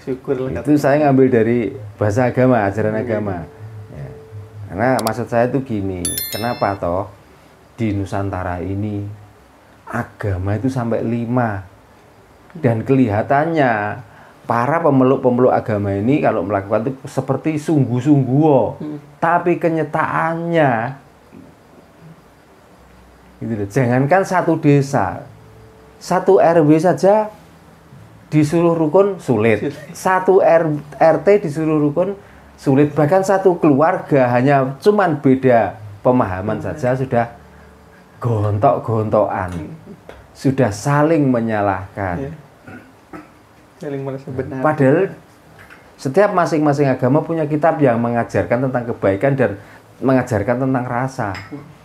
syukurlah. Itu saya ngambil dari bahasa agama, ajaran agama. Ya. Karena maksud saya itu gini, kenapa toh di Nusantara ini agama itu sampai 5, dan kelihatannya para pemeluk-pemeluk agama ini kalau melakukan itu seperti sungguh-sungguh, tapi kenyataannya gitu loh. Jangankan satu desa, satu RW saja disuruh rukun sulit, satu RT disuruh rukun sulit, bahkan satu keluarga hanya cuman beda pemahaman saja sudah gontok-gontokan, sudah saling menyalahkan. Saling merasa benar. Padahal setiap masing-masing agama punya kitab yang mengajarkan tentang kebaikan dan mengajarkan tentang rasa.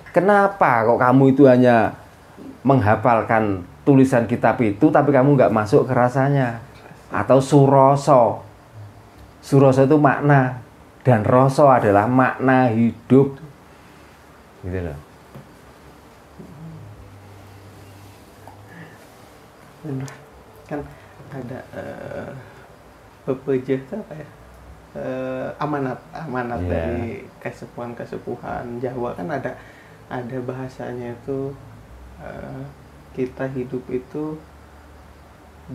Kenapa kok kamu itu hanya menghafalkan tulisan kitab itu tapi kamu nggak masuk ke rasanya? Atau suroso. Suroso itu makna, dan roso adalah makna hidup. Gitu loh. Kan ada pepejah itu apa ya, amanat dari kesepuhan Jawa kan ada bahasanya itu, kita hidup itu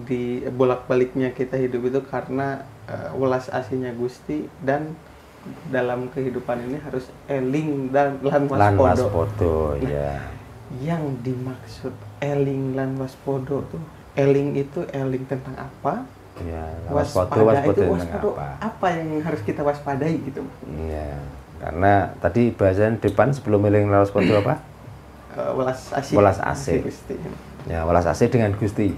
di bolak-baliknya kita hidup itu karena welas asihnya Gusti, dan dalam kehidupan ini harus eling dan lan waspodo. Ya. Yang dimaksud eling lan waspodo tuh, eling itu eling tentang apa? Ya, waspada itu tentang apa yang harus kita waspadai gitu? Ya, karena tadi bahasan depan sebelum eling lan waspodo apa? Welas asih Gusti. Ya, welas asih dengan Gusti.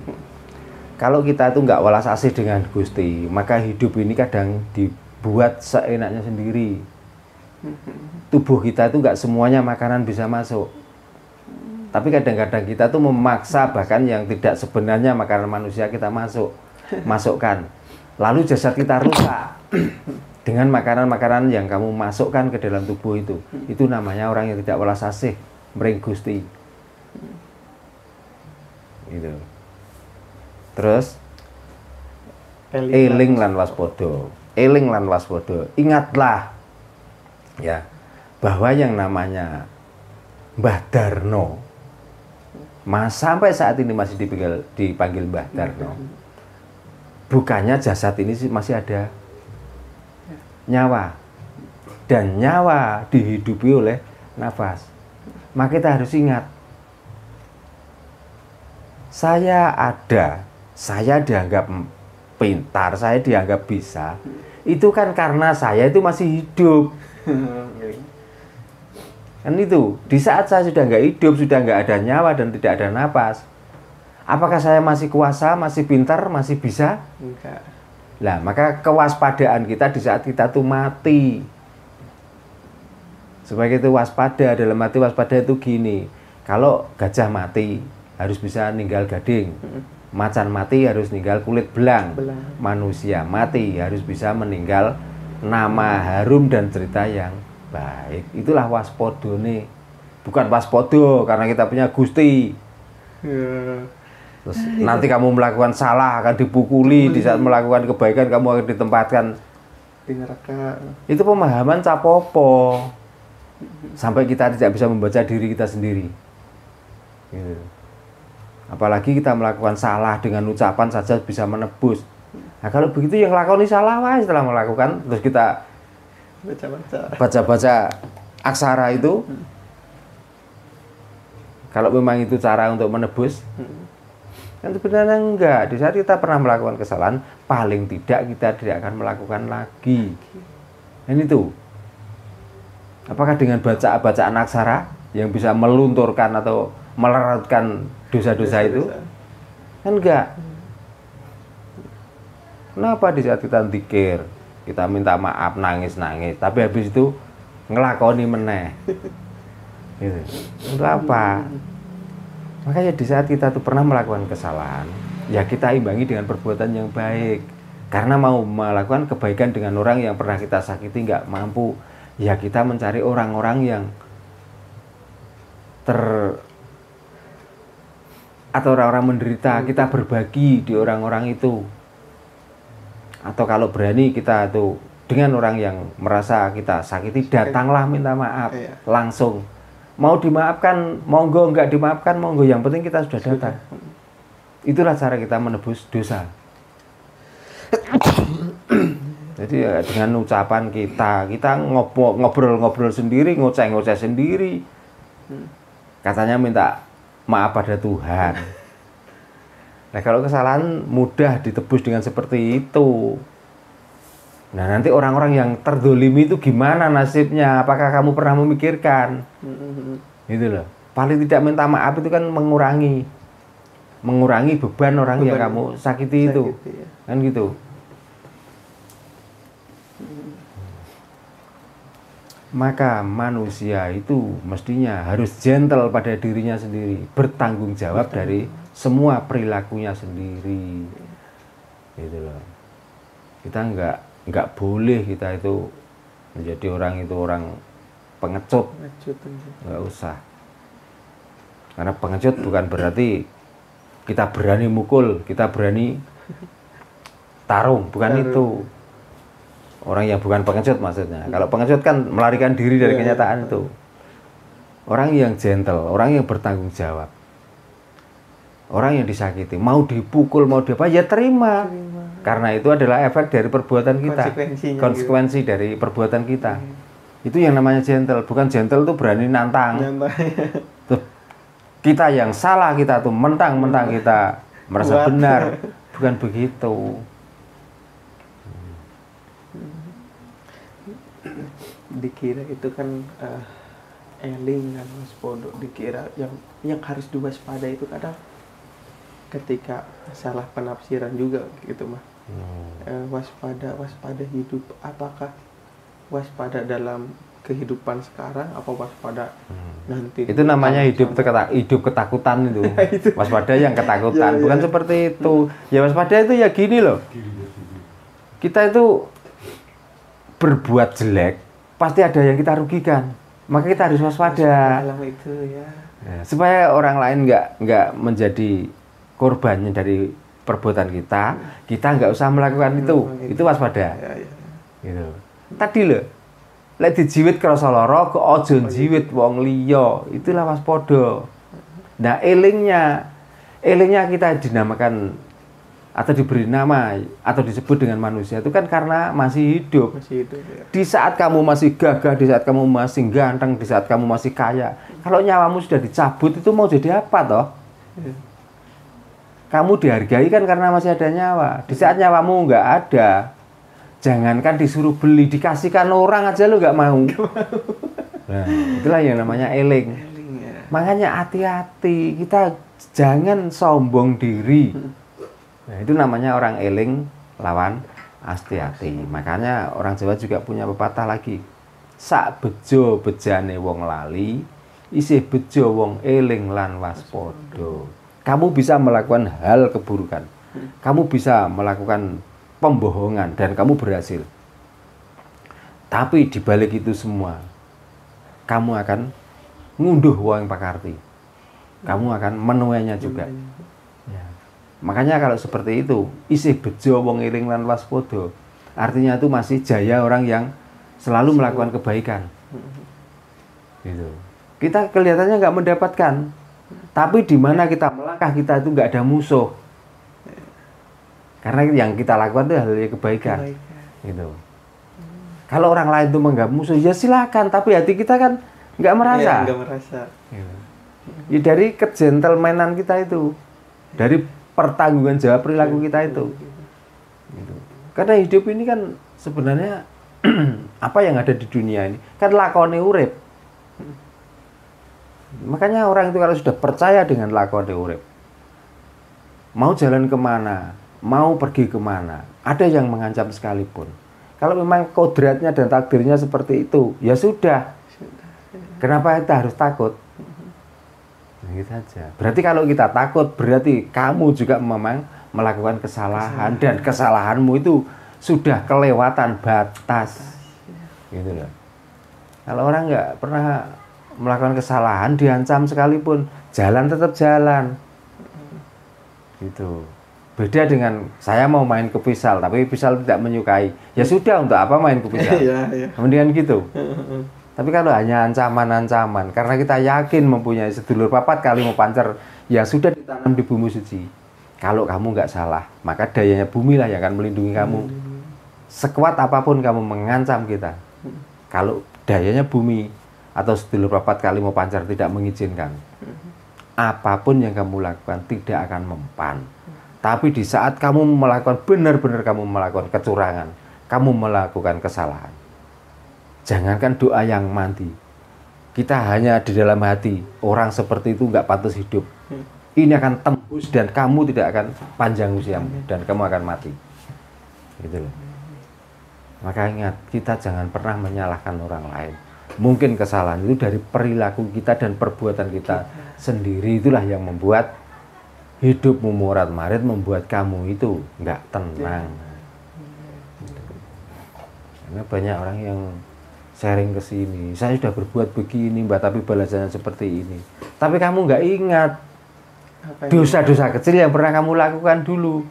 Kalau kita itu nggak welas asih dengan Gusti, maka hidup ini kadang dibuat seenaknya sendiri. Tubuh kita itu nggak semuanya makanan bisa masuk. Tapi kadang-kadang kita tuh memaksa bahkan yang tidak sebenarnya makanan manusia kita masukkan. Lalu jasad kita rusak dengan makanan-makanan yang kamu masukkan ke dalam tubuh itu. Itu namanya orang yang tidak welas asih mring Gusti. Gitu. Terus eling lan waspodo. Eling lan waspodo. Ingatlah ya bahwa yang namanya Mbah Darno, sampai saat ini masih dipanggil Mbah Darno. Bukannya jasad ini masih ada nyawa, dan nyawa dihidupi oleh nafas. Maka kita harus ingat, saya dianggap pintar, saya dianggap bisa, itu kan karena saya itu masih hidup. Kan itu, di saat saya sudah nggak hidup, sudah nggak ada nyawa dan tidak ada napas, apakah saya masih kuasa, masih pintar, masih bisa? Enggak. Nah, maka kewaspadaan kita di saat kita tuh mati. Sebagai itu waspada, dalam arti waspada itu gini, kalau gajah mati harus bisa ninggal gading, macan mati harus ninggal kulit belang, manusia mati harus bisa meninggal nama harum dan cerita yang baik. Itulah waspodo nih, bukan waspodo karena kita punya Gusti. Terus nanti kamu melakukan salah akan dipukuli, di saat melakukan kebaikan kamu akan ditempatkan di neraka. Itu pemahaman capopo, sampai kita tidak bisa membaca diri kita sendiri. Gitu. Apalagi kita melakukan salah dengan ucapan saja bisa menebus. Nah kalau begitu yang lakoni salah wah setelah melakukan terus kita baca-baca aksara itu, kalau memang itu cara untuk menebus, kan sebenarnya enggak. Di saat kita pernah melakukan kesalahan, paling tidak kita tidak akan melakukan lagi. Dan itu, apakah dengan bacaan aksara yang bisa melunturkan atau melerutkan dosa-dosa itu? Kan enggak. Kenapa di saat kita zikir, kita minta maaf, nangis-nangis, tapi habis itu ngelakoni meneh? Gitu. Untuk apa? Makanya di saat kita tuh pernah melakukan kesalahan, ya kita imbangi dengan perbuatan yang baik. Karena mau melakukan kebaikan dengan orang yang pernah kita sakiti nggak mampu, ya kita mencari orang-orang yang atau orang-orang menderita, kita berbagi di orang-orang itu. Atau kalau berani kita tuh dengan orang yang merasa kita sakiti, datanglah minta maaf langsung. Mau dimaafkan monggo, nggak dimaafkan monggo, yang penting kita sudah datang. Itulah cara kita menebus dosa. Jadi ya, dengan ucapan kita ngobrol-ngobrol sendiri, ngoceh-ngoceh sendiri. Katanya minta maaf pada Tuhan. Nah, kalau kesalahan mudah ditebus dengan seperti itu. Nah, nanti orang-orang yang terdolimi itu gimana nasibnya? Apakah kamu pernah memikirkan? Gitu loh. Paling tidak minta maaf itu kan mengurangi beban orang yang kamu sakiti itu. Ya. Kan gitu. Maka manusia itu mestinya harus gentle pada dirinya sendiri, bertanggung jawab dari semua perilakunya sendiri. Gitu loh. Kita nggak boleh kita itu menjadi orang pengecut. Nggak usah. Karena pengecut bukan berarti kita berani mukul, kita berani tarung, bukan itu. Orang yang bukan pengecut maksudnya. Kalau pengecut kan melarikan diri dari kenyataan itu. Orang yang gentle, orang yang bertanggung jawab. Orang yang disakiti, mau dipukul, mau diapa, ya terima. Karena itu adalah efek dari perbuatan kita. Konsekuensi dari perbuatan kita. Itu yang namanya gentle. Bukan gentle itu berani nantang. Tuh, kita yang salah, kita tuh mentang-mentang kita merasa benar. Bukan begitu. Dikira itu kan eling kan Mas Podo, dikira yang harus diwaspada itu kadang ketika salah penafsiran juga gitu mah. Waspada hidup, apakah waspada dalam kehidupan sekarang apa waspada nanti? Itu namanya hidup ketakutan itu. Waspada yang ketakutan, bukan seperti itu. Ya waspada itu ya gini loh. Kita itu berbuat jelek, pasti ada yang kita rugikan. Maka kita harus waspada. Itu, ya. Supaya orang lain nggak menjadi korbannya dari perbuatan kita nggak usah melakukan itu. Itu waspada. Gitu. Tadi loh, lek dijiwit krasa lara kok aja njiwit wong liya. Itulah waspada. Nah, elingnya kita dinamakan atau diberi nama atau disebut dengan manusia itu kan karena masih hidup. Ya. Di saat kamu masih gagah, di saat kamu masih ganteng, di saat kamu masih kaya, kalau nyawamu sudah dicabut itu mau jadi apa toh? Kamu dihargai kan karena masih ada nyawa. Di saat nyawamu nggak ada, jangankan disuruh beli, dikasihkan orang aja lo nggak mau. Nah, itulah yang namanya eling. Makanya hati-hati, kita jangan sombong diri. Nah, itu namanya orang eling lawan hati-hati. Makanya orang Jawa juga punya pepatah lagi. Sak bejo bejane wong lali, isih bejo wong eling lan waspada. Kamu bisa melakukan hal keburukan. Kamu bisa melakukan pembohongan dan kamu berhasil. Tapi di balik itu semua, kamu akan ngunduh wong pakarti. Kamu akan menuainya juga. Makanya kalau seperti itu, isih bejo wong eling lan waspada. Artinya itu masih jaya orang yang selalu melakukan kebaikan. Gitu. Kita kelihatannya nggak mendapatkan, tapi di mana kita melangkah kita itu nggak ada musuh. Karena yang kita lakukan itu hal yang kebaikan. Gitu. Kalau orang lain itu menganggap musuh, ya silakan. Tapi hati kita kan nggak merasa. Nggak merasa. Gitu. Ya dari kegentlemanan kita itu, dari pertanggungan jawab perilaku kita itu. Gitu. Karena hidup ini kan sebenarnya apa yang ada di dunia ini kan lakone urip. Makanya orang itu kalau sudah percaya dengan lakone urip, mau jalan kemana, mau pergi kemana, ada yang mengancam sekalipun. Kalau memang kodratnya dan takdirnya seperti itu, ya sudah. Kenapa kita harus takut? Gitu saja. Berarti kalau kita takut, berarti kamu juga memang melakukan kesalahan dan kesalahanmu itu sudah kelewatan batas. Gitu loh. Kalau orang nggak pernah melakukan kesalahan, diancam sekalipun, jalan tetap jalan. Gitu. Beda dengan saya mau main ke Pisal, tapi Pisal tidak menyukai. Ya sudah, untuk apa main ke Pisal? Kemudian gitu. Tapi kalau hanya ancaman-ancaman, karena kita yakin mempunyai sedulur papat kali mau pancer, ya sudah ditanam di bumi suci. Kalau kamu nggak salah, maka dayanya bumi lah yang akan melindungi kamu. Sekuat apapun kamu mengancam kita, kalau dayanya bumi atau sedulur papat kali mau pancer tidak mengizinkan, apapun yang kamu lakukan tidak akan mempan. Tapi di saat kamu melakukan, benar-benar kamu melakukan kecurangan, kamu melakukan kesalahan, jangankan doa yang mati, kita hanya di dalam hati, orang seperti itu nggak pantas hidup. Ini akan tembus dan kamu tidak akan panjang usiamu dan kamu akan mati. Gitu loh. Maka ingat, kita jangan pernah menyalahkan orang lain. Mungkin kesalahan itu dari perilaku kita dan perbuatan kita sendiri, itulah yang membuat hidupmu morat-marit, membuat kamu itu nggak tenang. Karena banyak orang yang sharing ke sini, saya sudah berbuat begini Mbak, tapi balasannya seperti ini. Tapi kamu nggak ingat dosa-dosa kecil yang pernah kamu lakukan dulu.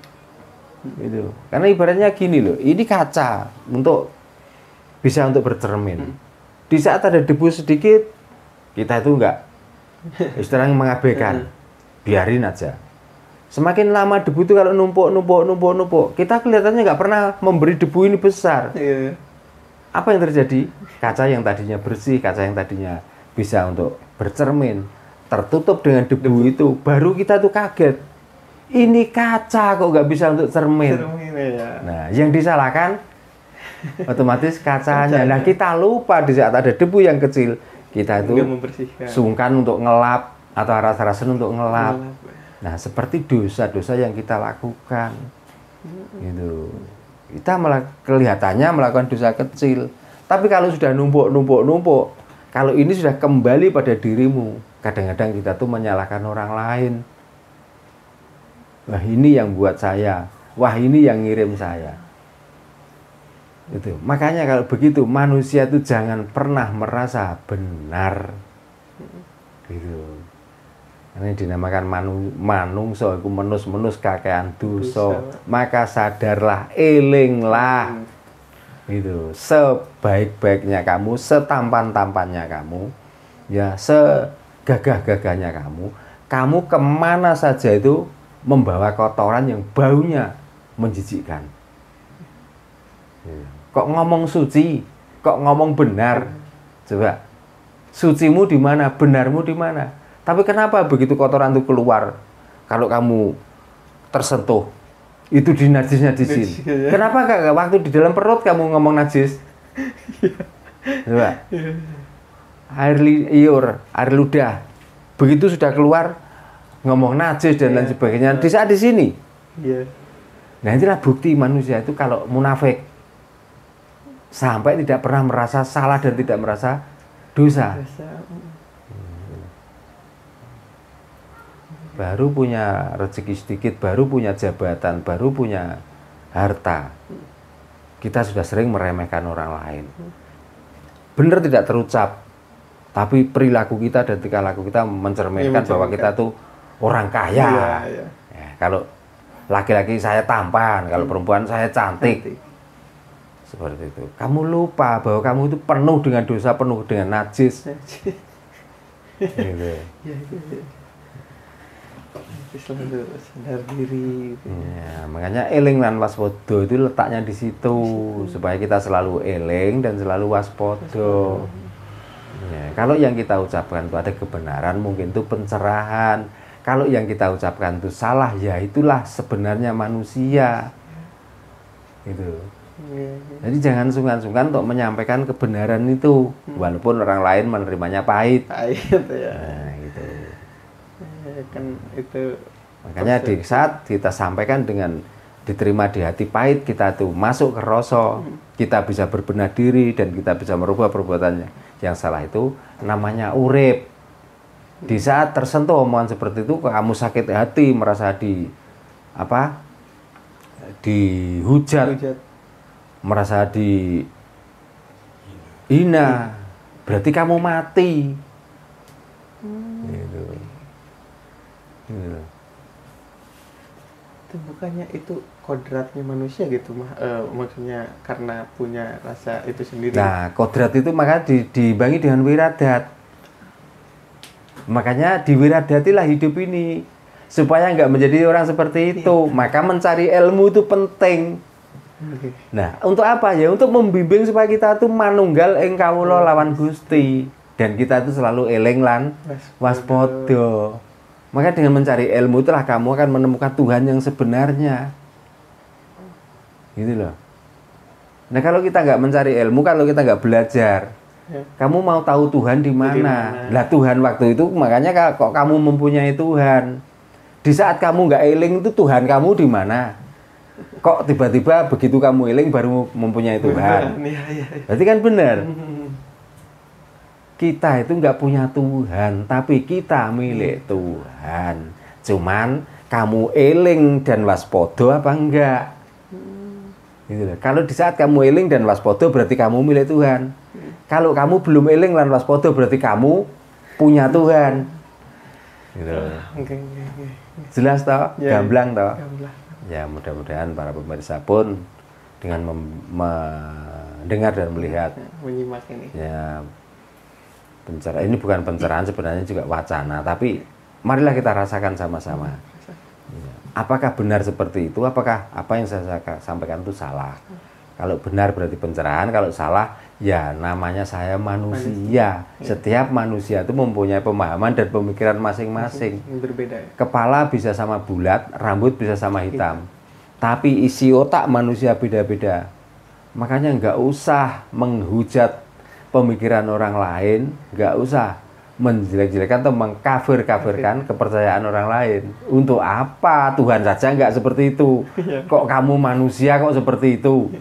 Gitu. Karena ibaratnya gini loh, ini kaca bisa untuk bercermin. Di saat ada debu sedikit, kita itu nggak istilahnya mengabaikan, biarin aja. Semakin lama debu itu kalau numpuk, kita kelihatannya nggak pernah memberi debu ini besar. Apa yang terjadi? Kaca yang tadinya bersih, kaca yang tadinya bisa untuk bercermin, tertutup dengan debu itu, baru kita tuh kaget. Ini kaca kok nggak bisa untuk cermin. Nah, yang disalahkan otomatis kacanya. Nah, kita lupa di saat ada debu yang kecil, kita itu sungkan untuk ngelap atau rasa-rasan untuk ngelap. Nah, seperti dosa-dosa yang kita lakukan, gitu. Kita kelihatannya melakukan dosa kecil, tapi kalau sudah numpuk, kalau ini sudah kembali pada dirimu, kadang-kadang kita tuh menyalahkan orang lain. Wah, ini yang buat saya, wah ini yang ngirim saya. Itu. Makanya kalau begitu manusia itu jangan pernah merasa benar, gitu. Ini dinamakan manungso, iku menus kakean dosa, maka sadarlah, elinglah, gitu. Sebaik-baiknya kamu, setampan-tampannya kamu, ya segagah-gagahnya kamu kemana saja itu membawa kotoran yang baunya menjijikkan. Kok ngomong suci, kok ngomong benar, coba sucimu di mana, benarmu di mana? Tapi kenapa begitu kotoran itu keluar, kalau kamu tersentuh, itu dinajis-najisin? Kenapa gak waktu di dalam perut kamu ngomong najis? Coba. Air liur, air ludah, begitu sudah keluar, ngomong najis dan lain sebagainya. Di saat di sini. Nah, inilah bukti manusia itu kalau munafik. Sampai tidak pernah merasa salah dan tidak merasa dosa. Baru punya rezeki sedikit, baru punya jabatan, baru punya harta, kita sudah sering meremehkan orang lain. Benar tidak terucap, tapi perilaku kita dan tingkah laku kita mencerminkan bahwa kita tuh orang kaya. Ya, kalau laki-laki saya tampan, kalau perempuan saya cantik. Seperti itu. Kamu lupa bahwa kamu itu penuh dengan dosa, penuh dengan najis. Gitu. Selalu sadar diri. Ya, makanya eling lan waspada itu letaknya di situ, supaya kita selalu eling dan selalu waspada. Ya, kalau yang kita ucapkan itu ada kebenaran, mungkin itu pencerahan. Kalau yang kita ucapkan itu salah, ya itulah sebenarnya manusia. Gitu. Jadi jangan sungkan-sungkan untuk menyampaikan kebenaran itu, walaupun orang lain menerimanya pahit. Ya. Nah, gitu. Kan itu makanya di saat kita sampaikan dengan diterima di hati pahit, kita tuh masuk ke rasa, kita bisa berbenah diri dan kita bisa merubah perbuatannya yang salah, itu namanya urip. Di saat tersentuh omongan seperti itu, kamu sakit hati, merasa dihujat, merasa dihina, berarti kamu mati. Gitu. Itu bukannya itu kodratnya manusia gitu maksudnya karena punya rasa itu sendiri. Nah, kodrat itu maka diimbangi dengan wiradat. Makanya diwiradatilah hidup ini supaya nggak menjadi orang seperti itu. Maka mencari ilmu itu penting. Nah, untuk apa ya? Untuk membimbing supaya kita tuh manunggal ing kawula lawan Gusti, dan kita itu selalu eling lan waspada. Maka dengan mencari ilmu itulah kamu akan menemukan Tuhan yang sebenarnya. Gitu loh. Nah, kalau kita nggak mencari ilmu, kalau kita nggak belajar, kamu mau tahu Tuhan di mana? Lah Tuhan waktu itu, makanya kok kamu mempunyai Tuhan. Di saat kamu nggak eling itu Tuhan kamu di mana? Kok tiba-tiba begitu kamu eling baru mempunyai Tuhan? Berarti kan benar. Kita itu nggak punya Tuhan, tapi kita milik Tuhan. Cuman kamu eling dan waspada apa enggak? Gitu loh. Kalau di saat kamu eling dan waspada berarti kamu milik Tuhan. Kalau kamu belum eling dan waspada berarti kamu punya Tuhan. Gitu. Jelas toh? Gamblang toh? Ya, mudah-mudahan para pemirsa pun dengan mendengar dan melihat menyimak ini. Ya, pencerahan ini bukan pencerahan, sebenarnya juga wacana, tapi marilah kita rasakan sama-sama. Apakah benar seperti itu? Apakah apa yang saya sampaikan itu salah? Kalau benar berarti pencerahan, kalau salah ya namanya saya manusia. Setiap manusia itu mempunyai pemahaman dan pemikiran masing-masing. Berbeda. Kepala bisa sama bulat, rambut bisa sama hitam. Tapi isi otak manusia beda-beda. Makanya nggak usah menghujat pemikiran orang lain, nggak usah menjelek-jelekan atau mengkafir-kafirkan kepercayaan orang lain. Untuk apa? Tuhan saja nggak seperti itu. Kok kamu manusia kok seperti itu?